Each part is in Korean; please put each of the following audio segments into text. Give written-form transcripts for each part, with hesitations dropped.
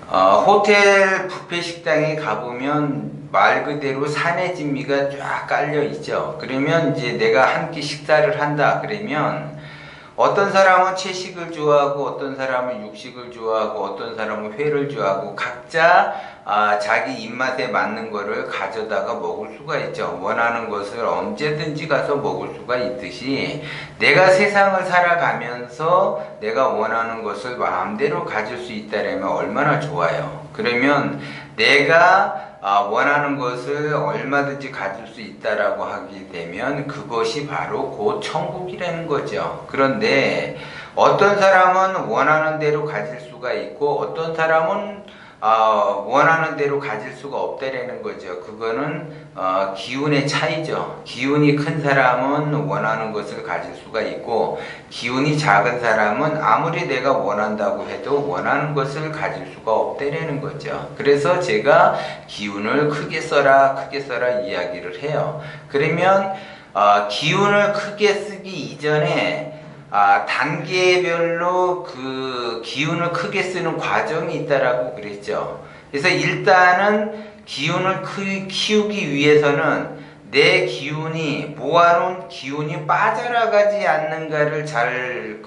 호텔 뷔페 식당에 가보면 말 그대로 산의 진미가 쫙 깔려 있죠. 그러면 이제 내가 한 끼 식사를 한다 그러면 어떤 사람은 채식을 좋아하고 어떤 사람은 육식을 좋아하고 어떤 사람은 회를 좋아하고 각자 자기 입맛에 맞는 거를 가져다가 먹을 수가 있죠. 원하는 것을 언제든지 가서 먹을 수가 있듯이 내가 세상을 살아가면서 내가 원하는 것을 마음대로 가질 수 있다면 얼마나 좋아요. 그러면 내가 원하는 것을 얼마든지 가질 수 있다라고 하게 되면 그것이 바로 곧 천국이라는 거죠. 그런데 어떤 사람은 원하는 대로 가질 수가 있고 어떤 사람은 원하는 대로 가질 수가 없다라는 거죠. 그거는 기운의 차이죠. 기운이 큰 사람은 원하는 것을 가질 수가 있고 기운이 작은 사람은 아무리 내가 원한다고 해도 원하는 것을 가질 수가 없다라는 거죠. 그래서 제가 기운을 크게 써라 이야기를 해요. 그러면 기운을 크게 쓰기 이전에 단계별로 그 기운을 크게 쓰는 과정이 있다라고 그랬죠. 그래서 일단은 기운을 키우기 위해서는 내 기운이 모아놓은 기운이 빠져나가지 않는가를 잘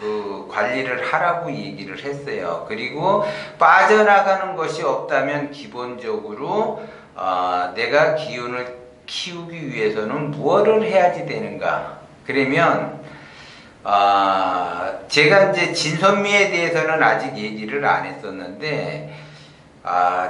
관리를 하라고 얘기를 했어요. 그리고 빠져나가는 것이 없다면 기본적으로 내가 기운을 키우기 위해서는 무엇을 해야지 되는가? 그러면 제가 이제 진선미에 대해서는 아직 얘기를 안 했었는데,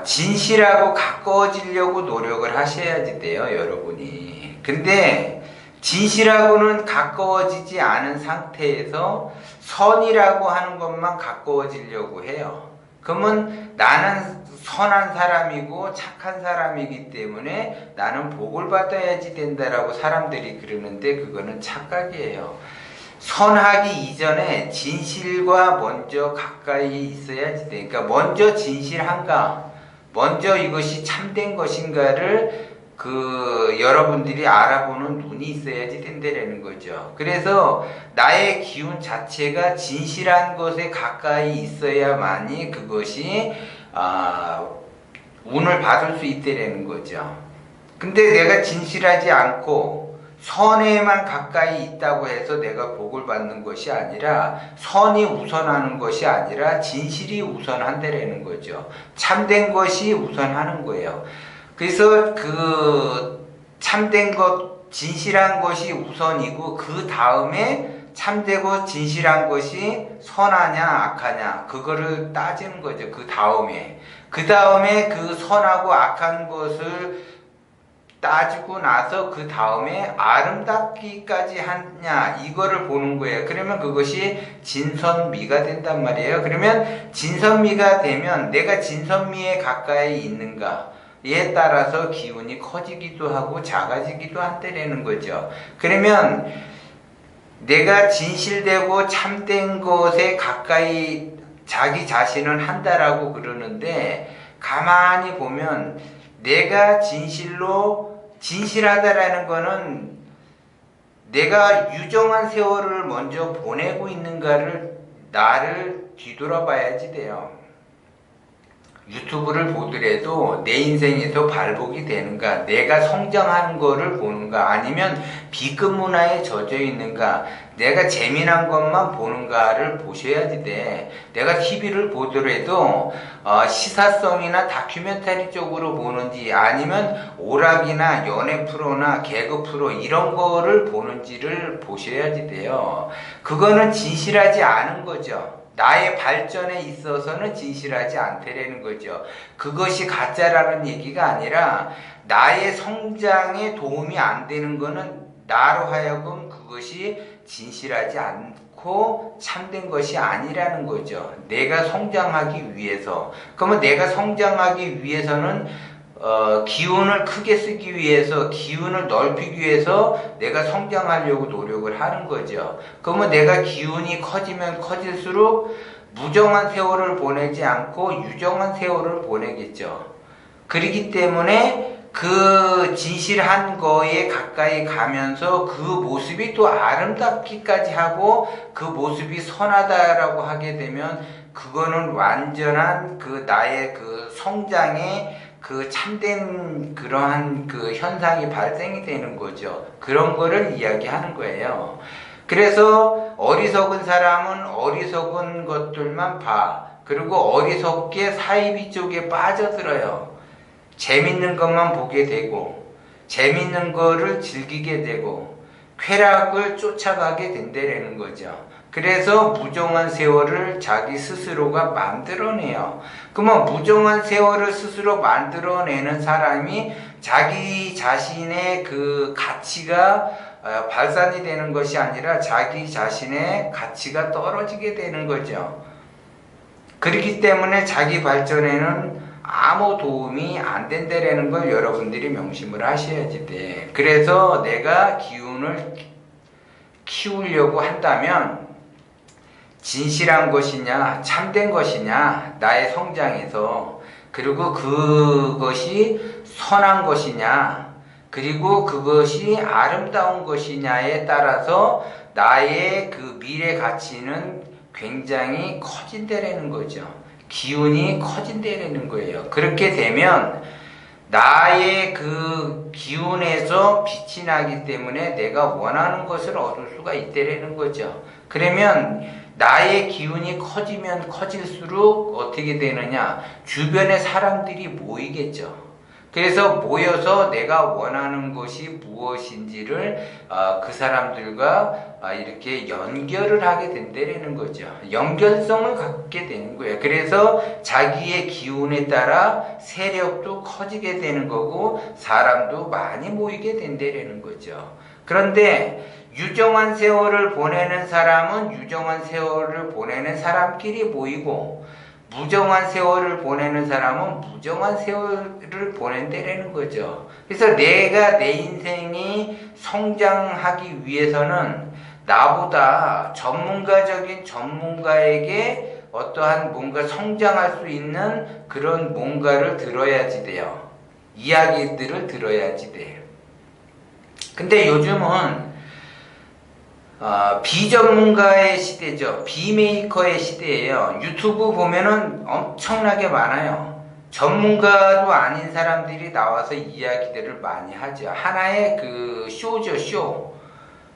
진실하고 가까워지려고 노력을 하셔야지 돼요, 여러분이. 근데, 진실하고는 가까워지지 않은 상태에서 선이라고 하는 것만 가까워지려고 해요. 그러면 나는 선한 사람이고 착한 사람이기 때문에 나는 복을 받아야지 된다라고 사람들이 그러는데 그거는 착각이에요. 선하기 이전에 진실과 먼저 가까이 있어야지 돼. 그러니까 먼저 진실한가, 먼저 이것이 참된 것인가를 여러분들이 알아보는 눈이 있어야지 된다라는 거죠. 그래서 나의 기운 자체가 진실한 것에 가까이 있어야만이 그것이 운을 받을 수 있다라는 거죠. 근데 내가 진실하지 않고 선에만 가까이 있다고 해서 내가 복을 받는 것이 아니라 선이 우선하는 것이 아니라 진실이 우선한다라는 거죠. 참된 것이 우선하는 거예요. 그래서 참된 것, 진실한 것이 우선이고 그 다음에 참되고 진실한 것이 선하냐 악하냐 그거를 따지는 거죠. 그 다음에 그 선하고 악한 것을 따지고 나서 그 다음에 아름답기까지 하냐 이거를 보는 거예요. 그러면 그것이 진선미가 된단 말이에요. 그러면 진선미가 되면 내가 진선미에 가까이 있는가에 따라서 기운이 커지기도 하고 작아지기도 한다는 거죠. 그러면 내가 진실되고 참된 것에 가까이 자기 자신을 한다라고 그러는데 가만히 보면 내가 진실하다라는 거는 내가 유정한 세월을 먼저 보내고 있는가를 나를 뒤돌아봐야지 돼요. 유튜브를 보더라도 내 인생에서 발복이 되는가, 내가 성장하는 거를 보는가, 아니면 B급 문화에 젖어 있는가, 내가 재미난 것만 보는가를 보셔야지 돼. 내가 TV를 보더라도 시사성이나 다큐멘터리 쪽으로 보는지 아니면 오락이나 연애 프로나 개그 프로 이런 거를 보는지를 보셔야지 돼요. 그거는 진실하지 않은 거죠. 나의 발전에 있어서는 진실하지 않다라는 거죠. 그것이 가짜라는 얘기가 아니라 나의 성장에 도움이 안 되는 거는 나로 하여금 그것이 진실하지 않고 참된 것이 아니라는 거죠. 내가 성장하기 위해서. 그러면 내가 성장하기 위해서는 기운을 크게 쓰기 위해서, 기운을 넓히기 위해서 내가 성장하려고 노력을 하는 거죠. 그러면 내가 기운이 커지면 커질수록 무정한 세월을 보내지 않고 유정한 세월을 보내겠죠. 그렇기 때문에 그 진실한 거에 가까이 가면서 그 모습이 또 아름답기까지 하고 그 모습이 선하다라고 하게 되면 그거는 완전한 그 나의 그 성장의 그 참된 그러한 그 현상이 발생이 되는 거죠. 그런 거를 이야기하는 거예요. 그래서 어리석은 사람은 어리석은 것들만 봐. 그리고 어리석게 사이비 쪽에 빠져들어요. 재밌는 것만 보게 되고 재밌는 거를 즐기게 되고 쾌락을 쫓아가게 된다는 거죠. 그래서 무정한 세월을 자기 스스로가 만들어내요. 그러면 무정한 세월을 스스로 만들어내는 사람이 자기 자신의 그 가치가 발산이 되는 것이 아니라 자기 자신의 가치가 떨어지게 되는 거죠. 그렇기 때문에 자기 발전에는 아무 도움이 안 된다라는 걸 여러분들이 명심을 하셔야지 돼. 그래서 내가 기운을 키우려고 한다면 진실한 것이냐 참된 것이냐 나의 성장에서, 그리고 그것이 선한 것이냐 그리고 그것이 아름다운 것이냐에 따라서 나의 그 미래 가치는 굉장히 커진다라는 거죠. 기운이 커진다라는 거예요. 그렇게 되면 나의 그 기운에서 빛이 나기 때문에 내가 원하는 것을 얻을 수가 있다라는 거죠. 그러면 나의 기운이 커지면 커질수록 어떻게 되느냐? 주변에 사람들이 모이겠죠. 그래서 모여서 내가 원하는 것이 무엇인지를 그 사람들과 이렇게 연결을 하게 된다는 거죠. 연결성을 갖게 되는 거예요. 그래서 자기의 기운에 따라 세력도 커지게 되는 거고 사람도 많이 모이게 된다는 거죠. 그런데 유정한 세월을 보내는 사람은 유정한 세월을 보내는 사람끼리 모이고 무정한 세월을 보내는 사람은 무정한 세월을 보낸다라는 거죠. 그래서 내가 내 인생이 성장하기 위해서는 나보다 전문가적인 전문가에게 어떠한 뭔가 성장할 수 있는 그런 뭔가를 들어야지 돼요. 이야기들을 들어야지 돼요. 근데 요즘은 비전문가의 시대죠. 비메이커의 시대예요. 유튜브 보면은 엄청나게 많아요. 전문가도 아닌 사람들이 나와서 이야기들을 많이 하죠. 하나의 그 쇼죠, 쇼.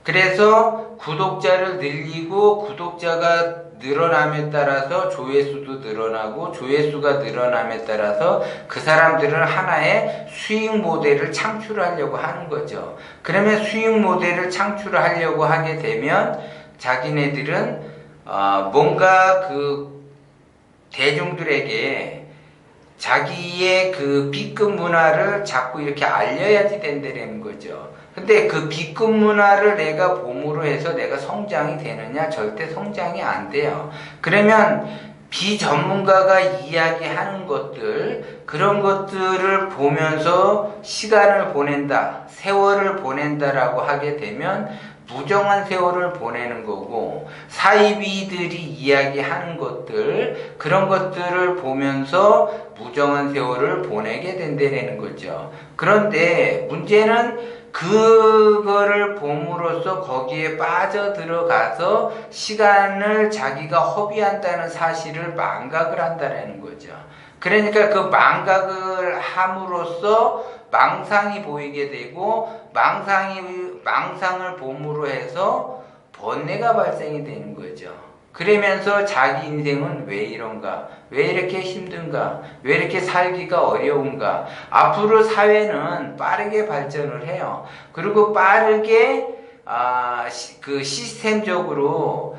그래서 구독자를 늘리고 구독자가 늘어남에 따라서 조회수도 늘어나고 조회수가 늘어남에 따라서 그 사람들은 하나의 수익 모델을 창출하려고 하는 거죠. 그러면 수익 모델을 창출하려고 하게 되면 자기네들은 뭔가 그 대중들에게 자기의 그 B급 문화를 자꾸 이렇게 알려야지 된다는 거죠. 근데 그 B급 문화를 내가 봄으로 해서 내가 성장이 되느냐? 절대 성장이 안 돼요. 그러면 비전문가가 이야기하는 것들, 그런 것들을 보면서 시간을 보낸다, 세월을 보낸다라고 하게 되면 무정한 세월을 보내는 거고, 사이비들이 이야기하는 것들, 그런 것들을 보면서 무정한 세월을 보내게 된다는 거죠. 그런데 문제는 그거를 봄으로써 거기에 빠져들어가서 시간을 자기가 허비한다는 사실을 망각을 한다는 거죠. 그러니까 그 망각을 함으로써 망상이 보이게 되고 망상을 봄으로 해서 번뇌가 발생이 되는 거죠. 그러면서 자기 인생은 왜 이런가? 왜 이렇게 힘든가? 왜 이렇게 살기가 어려운가? 앞으로 사회는 빠르게 발전을 해요. 그리고 빠르게 그 시스템적으로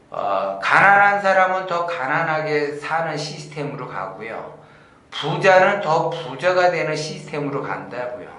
가난한 사람은 더 가난하게 사는 시스템으로 가고요. 부자는 더 부자가 되는 시스템으로 간다고요.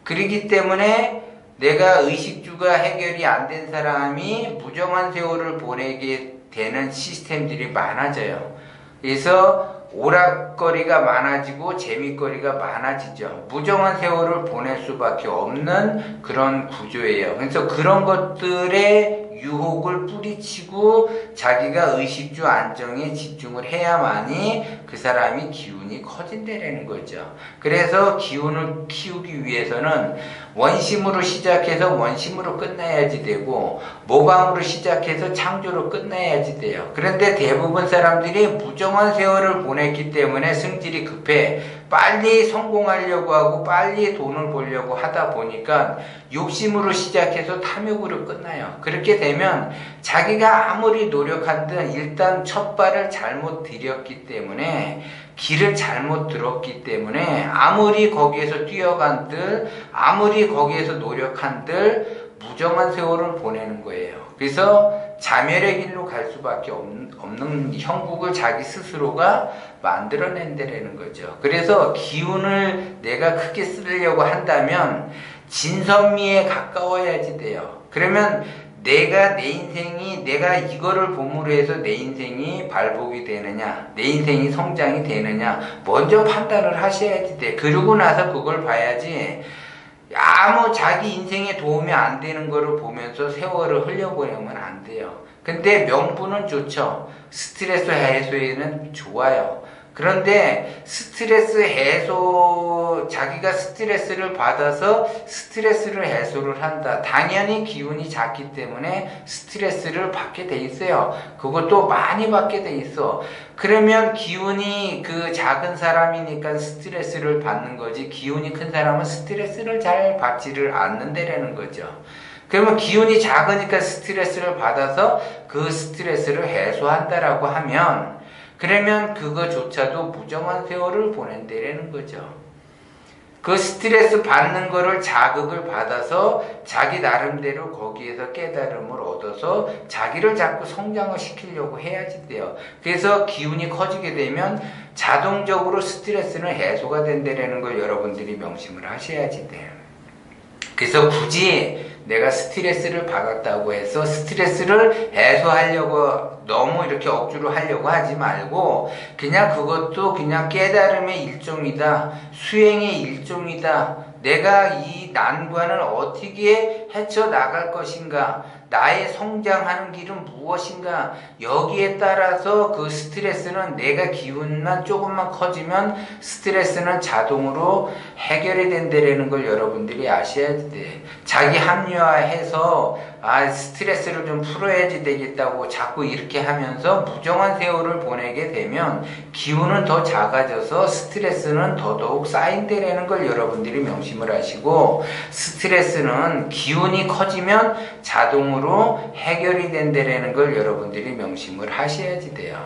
그렇기 때문에 내가 의식주가 해결이 안 된 사람이 무정한 세월을 보내게 되는 시스템들이 많아져요. 그래서 오락거리가 많아지고 재미거리가 많아지죠. 무정한 세월을 보낼 수밖에 없는 그런 구조예요. 그래서 그런 것들의 유혹을 뿌리치고 자기가 의식주 안정에 집중을 해야만이 그 사람이 기운이 커진다라는 거죠. 그래서 기운을 키우기 위해서는 원심으로 시작해서 원심으로 끝나야지 되고, 모방으로 시작해서 창조로 끝나야지 돼요. 그런데 대부분 사람들이 무정한 세월을 보냈기 때문에 성질이 급해 빨리 성공하려고 하고 빨리 돈을 벌려고 하다 보니까 욕심으로 시작해서 탐욕으로 끝나요. 그렇게 되면 자기가 아무리 노력한든 일단 첫 발을 잘못 들였기 때문에, 길을 잘못 들었기 때문에 아무리 거기에서 뛰어간들, 아무리 거기에서 노력한들 무정한 세월을 보내는 거예요. 그래서 자멸의 길로 갈 수밖에 없는 형국을 자기 스스로가 만들어낸다라는 거죠. 그래서 기운을 내가 크게 쓰려고 한다면 진선미에 가까워야지 돼요. 그러면 내가 내 인생이, 내가 이거를 본으로 해서 내 인생이 발복이 되느냐, 내 인생이 성장이 되느냐, 먼저 판단을 하셔야지 돼. 그러고 나서 그걸 봐야지, 아무 자기 인생에 도움이 안 되는 거를 보면서 세월을 흘려보내면 안 돼요. 근데 명분은 좋죠. 스트레스 해소에는 좋아요. 그런데 스트레스 해소, 자기가 스트레스를 받아서 스트레스를 해소를 한다. 당연히 기운이 작기 때문에 스트레스를 받게 돼 있어요. 그것도 많이 받게 돼 있어. 그러면 기운이 그 작은 사람이니까 스트레스를 받는 거지, 기운이 큰 사람은 스트레스를 잘 받지를 않는다라는 거죠. 그러면 기운이 작으니까 스트레스를 받아서 그 스트레스를 해소한다라고 하면, 그러면 그거조차도 무정한 세월을 보낸다라는 거죠. 그 스트레스 받는 거를 자극을 받아서 자기 나름대로 거기에서 깨달음을 얻어서 자기를 자꾸 성장을 시키려고 해야지 돼요. 그래서 기운이 커지게 되면 자동적으로 스트레스는 해소가 된다라는 걸 여러분들이 명심을 하셔야지 돼요. 그래서 굳이 내가 스트레스를 받았다고 해서 스트레스를 해소하려고 너무 이렇게 억지로 하려고 하지 말고, 그냥 그것도 그냥 깨달음의 일종이다, 수행의 일종이다, 내가 이 난관을 어떻게 헤쳐나갈 것인가, 나의 성장하는 길은 무엇인가, 여기에 따라서 그 스트레스는, 내가 기운만 조금만 커지면 스트레스는 자동으로 해결이 된다는 걸 여러분들이 아셔야 돼. 자기 합리화해서 스트레스를 좀 풀어야지 되겠다고 자꾸 이렇게 하면서 무정한 세월을 보내게 되면 기운은 더 작아져서 스트레스는 더더욱 쌓인다는 걸 여러분들이 명심을 하시고, 스트레스는 기운이 커지면 자동으로 해결이 된다는 걸 여러분들이 명심을 하셔야지 돼요.